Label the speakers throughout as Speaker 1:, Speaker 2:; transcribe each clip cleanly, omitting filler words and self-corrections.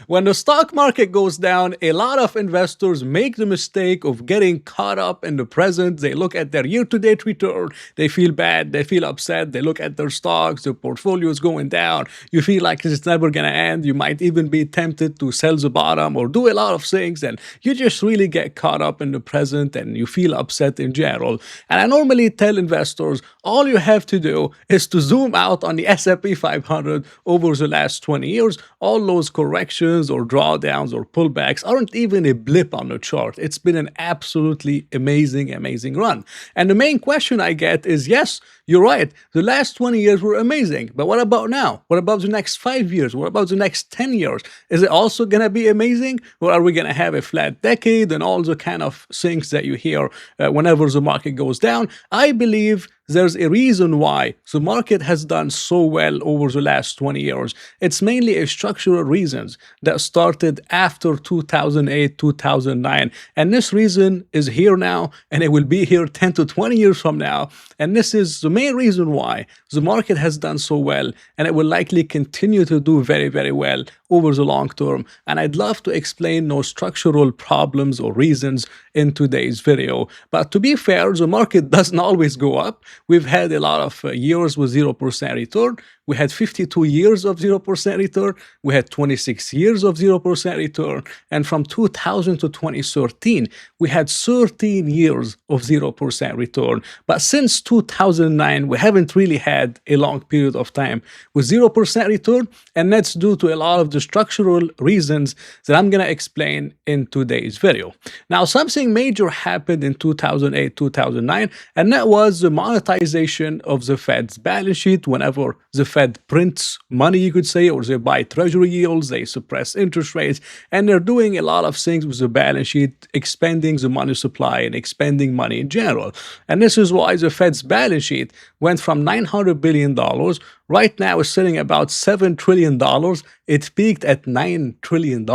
Speaker 1: When the stock market goes down, a lot of investors make the mistake of getting caught up in the present. They look at their year-to-date return, they feel bad, they feel upset, they look at their stocks, their portfolio is going down. You feel like it's never gonna end. You might even be tempted to sell the bottom or do a lot of things, and you just really get caught up in the present and you feel upset in general. And I normally tell investors, all you have to do is to zoom out on the S&P 500 over the last 20 years. All those corrections or drawdowns or pullbacks aren't even a blip on the chart. It's been an absolutely amazing run. And the main question I get is, yes, you're right, the last 20 years were amazing, but what about now? What about the next 5 years? What about the next 10 years? Is it also going to be amazing? Or are we going to have a flat decade and all the kind of things that you hear whenever the market goes down? I believe there's a reason why the market has done so well over the last 20 years. It's mainly a structural reasons that started after 2008, 2009. And this reason is here now, and it will be here 10 to 20 years from now. And this is the main reason why the market has done so well, and it will likely continue to do very well over the long term. And I'd love to explain those structural problems or reasons in today's video. But to be fair, the market doesn't always go up. We've had a lot of years with 0% return. We had 52 years of 0% return. We had 26 years of 0% return. And from 2000 to 2013, we had 13 years of 0% return. But since 2009, we haven't really had a long period of time with 0% return. And that's due to a lot of the structural reasons that I'm going to explain in today's video. Now, something major happened in 2008, 2009, and that was the monetization of the Fed's balance sheet. Whenever the Fed prints money, you could say, or they buy treasury yields, they suppress interest rates, and they're doing a lot of things with the balance sheet, expanding the money supply and expanding money in general. And this is why the Fed's balance sheet went from $900 billion. Right now, it's sitting about $7 trillion. It peaked at $9 trillion.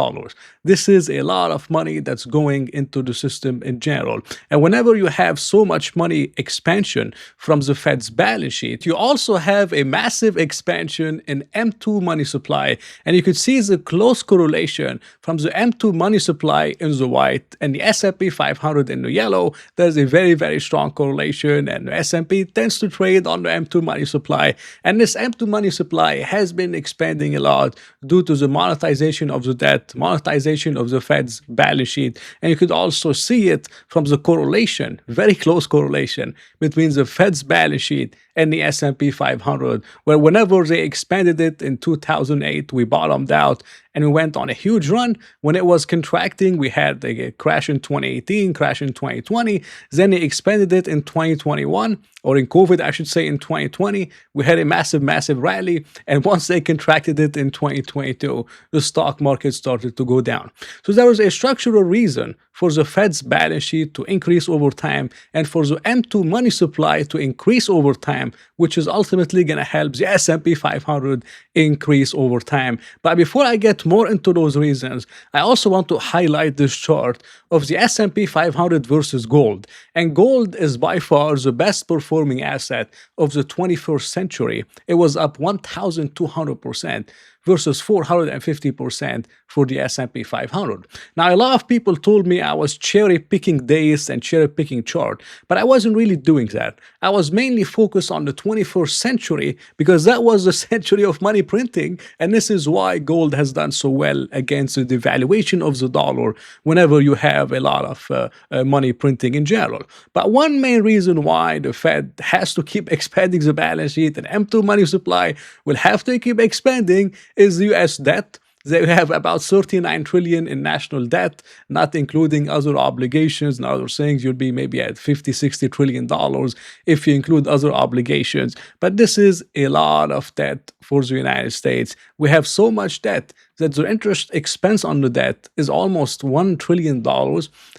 Speaker 1: This is a lot of money that's going into the system in general. And whenever you have so much money expansion from the Fed's balance sheet, you also have a massive expansion in M2 money supply. And you could see the close correlation from the M2 money supply in the white and the S&P 500 in the yellow. There's a very strong correlation, and the S&P tends to trade on the M2 money supply. And this M2 money supply has been expanding a lot due to the monetization of the debt, monetization of the Fed's balance sheet. And you could also see it from the correlation, very close correlation between the Fed's balance sheet and the S&P 500, where whenever they expanded it in 2008, we bottomed out and we went on a huge run. When it was contracting, we had a crash in 2018, crash in 2020. Then they expanded it in 2021, or in COVID, I should say, in 2020. We had a massive rally. And once they contracted it in 2022, the stock market started to go down. So there was a structural reason for the Fed's balance sheet to increase over time and for the M2 money supply to increase over time, which is ultimately going to help the S&P 500 increase over time. But before I get more into those reasons, I also want to highlight this chart of the S&P 500 versus gold. And gold is by far the best performing asset of the 21st century. It was up 1,200% versus 450% for the S&P 500. Now, a lot of people told me I was cherry-picking days and cherry-picking chart, but I wasn't really doing that. I was mainly focused on the 21st century because that was the century of money printing, and this is why gold has done so well against the devaluation of the dollar whenever you have a lot of money printing in general. But one main reason why the Fed has to keep expanding the balance sheet and M2 money supply will have to keep expanding is the US debt. They have about 39 trillion in national debt, not including other obligations and other things. You'll be maybe at 50, 60 trillion dollars if you include other obligations. But this is a lot of debt for the United States. We have so much debt that the interest expense on the debt is almost $1 trillion.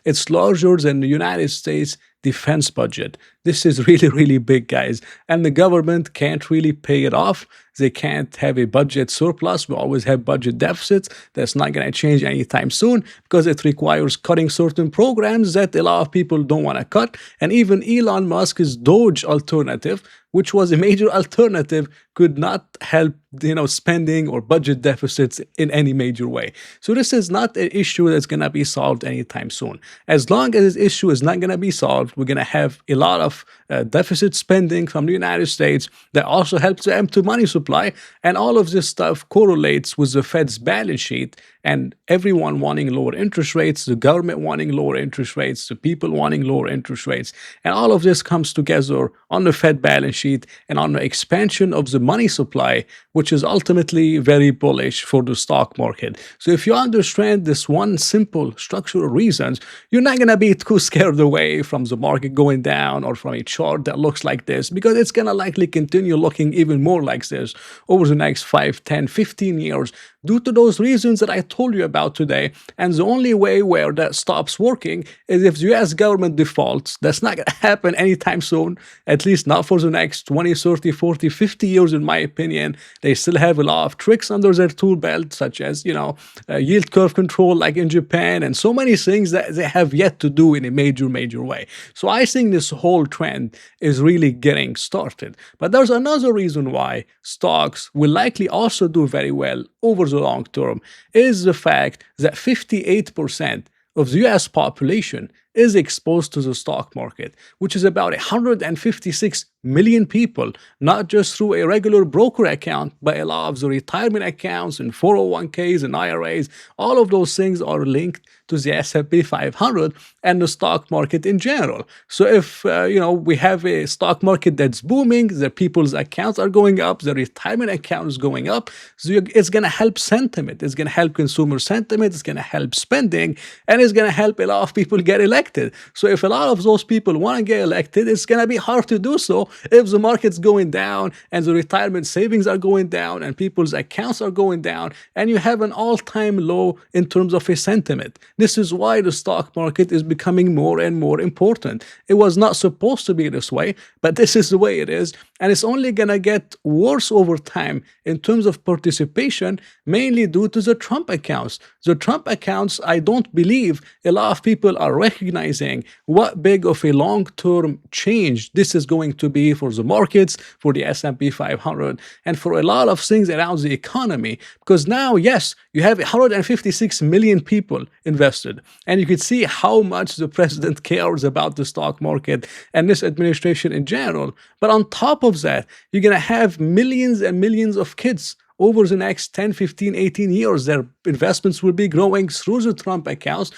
Speaker 1: It's larger than the United States defense budget. This is really big, guys. And the government can't really pay it off. They can't have a budget surplus. We always have budget deficits. That's not going to change anytime soon because it requires cutting certain programs that a lot of people don't want to cut. And even Elon Musk's Doge alternative, which was a major alternative, could not help spending or budget deficits in any major way. So this is not an issue that's going to be solved anytime soon. As long as this issue is not going to be solved, we're going to have a lot of deficit spending from the United States that also helps the empty money supply, and all of this stuff correlates with the Fed's balance sheet and everyone wanting lower interest rates, the government wanting lower interest rates, the people wanting lower interest rates, and all of this comes together on the Fed balance sheet and on the expansion of the money supply, which is ultimately very bullish for the stock market. So if you understand this one simple structural reasons, you're not going to be too scared away from the market going down or from a chart that looks like this, because it's going to likely continue looking even more like this over the next 5, 10, 15 years due to those reasons that I told you about today. And the only way where that stops working is if the US government defaults. That's not going to happen anytime soon, at least not for the next 20, 30, 40, 50 years, in my opinion. They still have a lot of tricks under their tool belt, such as, yield curve control like in Japan, and so many things that they have yet to do in a major, major way. So I think this whole trend is really getting started. But there's another reason why stocks will likely also do very well over the long term, is the fact that 58% of the US population is exposed to the stock market, which is about 156 million people, not just through a regular broker account, but a lot of the retirement accounts and 401ks and IRAs. All of those things are linked to the S&P 500 and the stock market in general. So if we have a stock market that's booming, the people's accounts are going up, the retirement account is going up, so it's going to help sentiment, it's going to help consumer sentiment, it's going to help spending, and it's going to help a lot of people get elected. So if a lot of those people want to get elected, it's going to be hard to do so if the market's going down and the retirement savings are going down and people's accounts are going down and you have an all-time low in terms of a sentiment. This is why the stock market is becoming more and more important. It was not supposed to be this way, but this is the way it is. And it's only going to get worse over time in terms of participation, mainly due to the Trump accounts. The Trump accounts, I don't believe a lot of people are recognizing what big of a long-term change this is going to be for the markets, for the S&P 500, and for a lot of things around the economy. Because now, yes, you have 156 million people invested, and you could see how much the president cares about the stock market and this administration in general. But on top of that, you're going to have millions and millions of kids over the next 10, 15, 18 years. Their investments will be growing through the Trump accounts.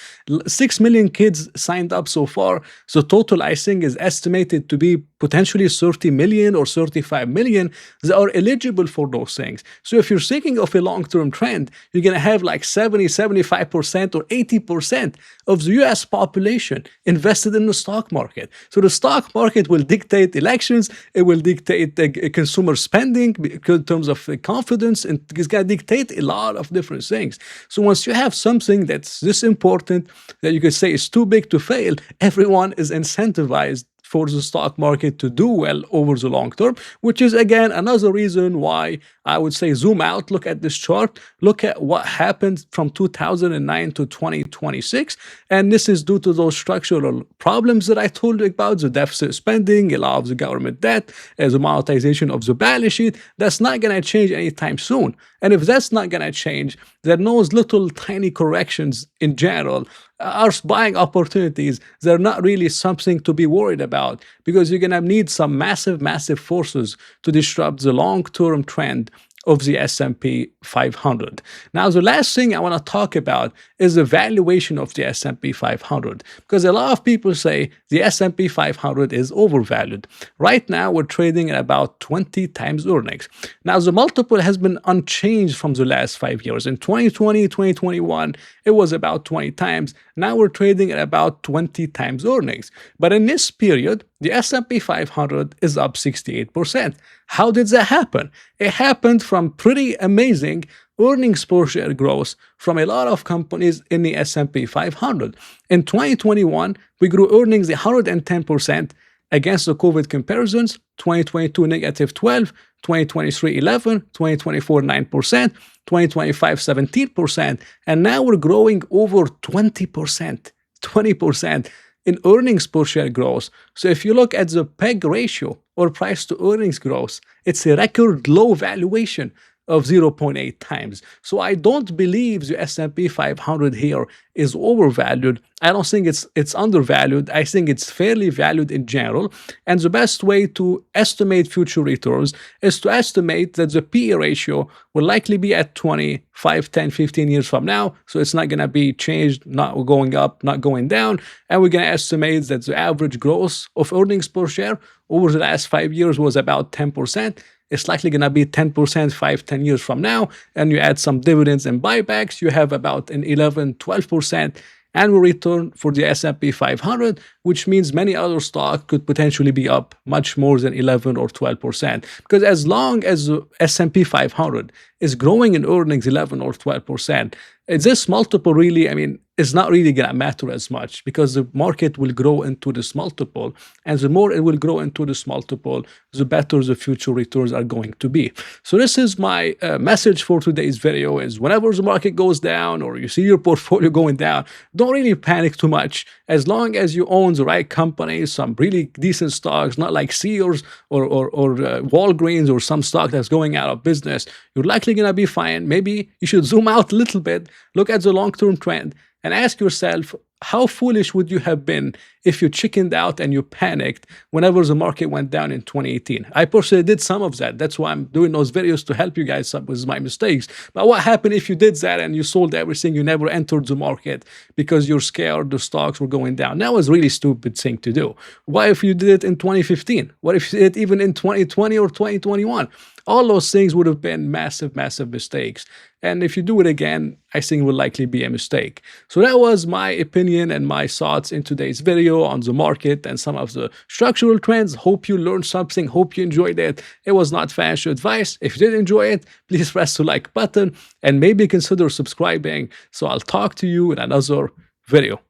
Speaker 1: 6 million kids signed up so far. So total, I think, is estimated to be potentially 30 million or 35 million that are eligible for those things. So if you're thinking of a long-term trend, you're going to have like 70, 75% or 80% of the US population invested in the stock market. So the stock market will dictate elections. It will dictate consumer spending in terms of confidence, and it's going to dictate a lot of different things. So once you have something that's this important that you could say is too big to fail, everyone is incentivized for the stock market to do well over the long term, which is, again, another reason why I would say zoom out, look at this chart, look at what happened from 2009 to 2026. And this is due to those structural problems that I told you about, the deficit spending, a lot of the government debt, the monetization of the balance sheet. That's not going to change anytime soon. And if that's not going to change, then those little tiny corrections in general are buying opportunities. They're not really something to be worried about, because you're going to need some massive, massive forces to disrupt the long-term trend of the S&P 500. Now, the last thing I want to talk about is the valuation of the S&P 500, because a lot of people say the S&P 500 is overvalued. Right now, we're trading at about 20 times earnings. Now, the multiple has been unchanged from the last 5 years. In 2020, 2021, it was about 20 times. Now we're trading at about 20 times earnings. But in this period, the S&P 500 is up 68%. How did that happen? It happened from pretty amazing earnings per share growth from a lot of companies in the S&P 500. In 2021, we grew earnings 110% against the COVID comparisons. 2022 negative 12, 2023 11, 2024 9%, 2025 17%, and now we're growing over 20%. in earnings per share growth. So if you look at the PEG ratio or price to earnings growth, it's a record low valuation of 0.8 times. So I don't believe the S&P 500 here is overvalued. I don't think it's undervalued. I think it's fairly valued in general. And the best way to estimate future returns is to estimate that the PE ratio will likely be at 25, 10, 15 years from now. So it's not going to be changed, not going up, not going down. And we're going to estimate that the average growth of earnings per share over the last 5 years was about 10%. It's likely going to be 10% 5, 10 years from now. And you add some dividends and buybacks, you have about an 11, 12% annual return for the S&P 500, which means many other stocks could potentially be up much more than 11 or 12%. Because as long as the S&P 500 is growing in earnings 11 or 12%, this multiple really, is not really going to matter as much, because the market will grow into this multiple. And the more it will grow into this multiple, the better the future returns are going to be. So this is my message for today's video is whenever the market goes down or you see your portfolio going down, don't really panic too much. As long as you own the right companies, some really decent stocks, not like Sears or Walgreens or some stock that's going out of business, you're likely going to be fine. Maybe you should zoom out a little bit, look at the long-term trend, and ask yourself, how foolish would you have been if you chickened out and you panicked whenever the market went down in 2018? I personally did some of that. That's why I'm doing those videos, to help you guys up with my mistakes. But what happened if you did that and you sold everything, you never entered the market because you're scared the stocks were going down? That was a really stupid thing to do. What if you did it in 2015? What if you did it even in 2020 or 2021? All those things would have been massive, massive mistakes. And if you do it again, I think it will likely be a mistake. So that was my opinion and my thoughts in today's video on the market and some of the structural trends. Hope you learned something. Hope you enjoyed it. It was not financial advice. If you did enjoy it, please press the like button and maybe consider subscribing. So I'll talk to you in another video.